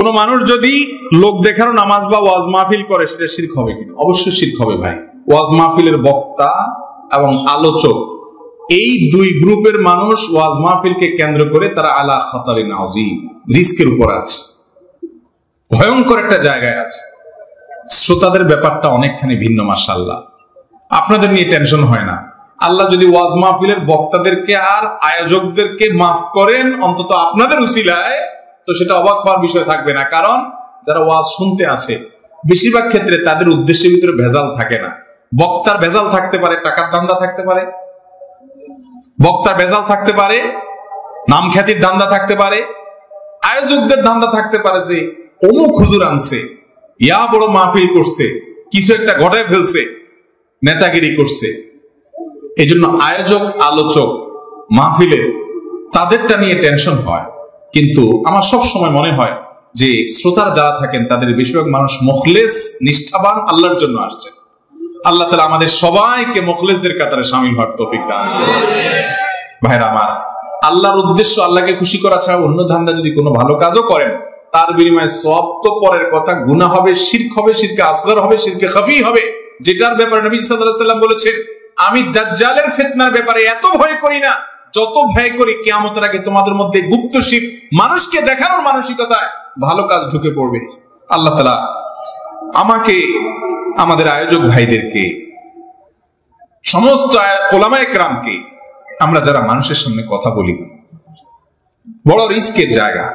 কোন মানুষ যদি লোক দেখানো নামাজ বা ওয়াজ মাহফিল করে সেটা শিরক হবে কিনা? অবশ্যই শিরক হবে ভাই। ওয়াজ মাহফিলের বক্তা এবং আলোচক এই দুই গ্রুপের মানুষ ওয়াজ মাহফিলকে কেন্দ্র করে তারা আলা খাতারিন আযীম, রিস্কের উপর আছে, ভয়ঙ্কর একটা জায়গায় আছে। শ্রোতাদের ব্যাপারটা অনেকখানি ভিন্ন। মাশাআল্লাহ, আপনাদের নিয়ে টেনশন হয় না। আল্লাহ যদি ওয়াজ মাহফিলের বক্তাদেরকে আর আয়োজকদেরকে মাফ করেন অন্তত আপনাদের উসিলায়, তো সেটা অবাক হওয়ার বিষয় থাকবে না। কারণ যারা ওয়াজ শুনতে আসে বেশিরভাগ ক্ষেত্রে তাদের উদ্দেশ্যের ভিতরে ভেজাল থাকে না। বক্তার ভেজাল থাকতে পারে, টাকার ধান্দা থাকতে পারে, বক্তার ভেজাল থাকতে পারে, নাম খ্যাতির ধান্দা থাকতে পারে, আয়োজকদের ধান্দা থাকতে পারে যে অমুক হুজুর আনছে, ইয়া বড় মাহফিল করছে, কিছু একটা ঘটায় ফেলছে, নেতাগিরি করছে। এই জন্য আয়োজক আলোচক মাহফিলের তাদেরটা নিয়ে টেনশন হয়। কিন্তু আমার সব সময় মনে হয় যে শ্রোতার যারা থাকেন তাদের বেশিরভাগ মানুষ মুখলেস, নিষ্ঠাবান, আল্লাহর জন্য আসছে। আল্লাহ তাআলা আমাদের সবাইকে মুখলেসদের কাতারে শামিল হওয়ার তৌফিক দান করুন। ভাইরা আমার, আল্লাহর উদ্দেশ্য আল্লাহকে খুশি করা ছাড়া অন্য ধান্দা যদি কোনো ভালো কাজও করেন তার বিনিময়ে সওয়াব তো পরের কথা, গুনাহ হবে, শিরক হবে, শিরকে আসগর হবে, শিরকে খাফি হবে, যেটার ব্যাপারে নবী সাল্লাল্লাহু আলাইহি ওয়াসাল্লাম বলেছেন, আমি দাজ্জালের ফিতনার ব্যাপারে এত ভয় করি না যত ভয় করি কিয়ামতের আগে তোমাদের মধ্যে গুপ্ত শিরক, মানুষকে দেখানোর মানসিকতায় ভালো কাজ ঢুকে পড়বে। আল্লাহ তাআলা আমাকে, আমাদের আয়োজক ভাইদেরকে, সমস্ত উলামায়ে কেরামকে, আমরা যারা মানুষের সামনে কথা বলি, বড় রিস্কের জায়গা,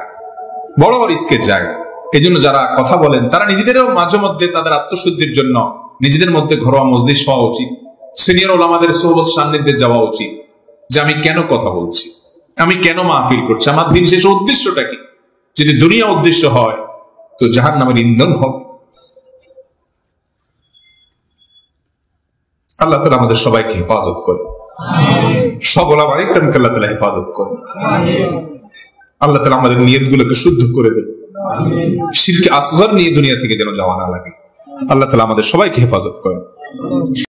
বড় রিস্কের জায়গা। এই জন্য যারা কথা বলেন তারা নিজেদেরও মাঝে মধ্যে তাদের আত্মশুদ্ধির জন্য নিজেদের মধ্যে ঘরোয়া মজলিস হওয়া উচিত, সিনিয়র ওলামাদের সোহবত সান্নিধ্যে যাওয়া উচিত, যে আমি কেন কথা বলছি, আমি কেন মাহফিল করছি, আমার দিন শেষে উদ্দেশ্যটা কি। যদি দুনিয়া উদ্দেশ্য হয় তো জাহান্নামের ইন্ধন হবে। আল্লাহ তাআলা আমাদের সবাইকে হেফাজত করে, সব ওলামায়ে কেরামকে আল্লাহ তাআলা হেফাজত করে। আল্লাহ তাআলা আমাদের নিয়তগুলোকে শুদ্ধ করে দেন, শিরকে আসগর নিয়ে দুনিয়া থেকে যেন যাওয়া না লাগে। আল্লাহ তাআলা আমাদের সবাইকে হেফাজত করেন।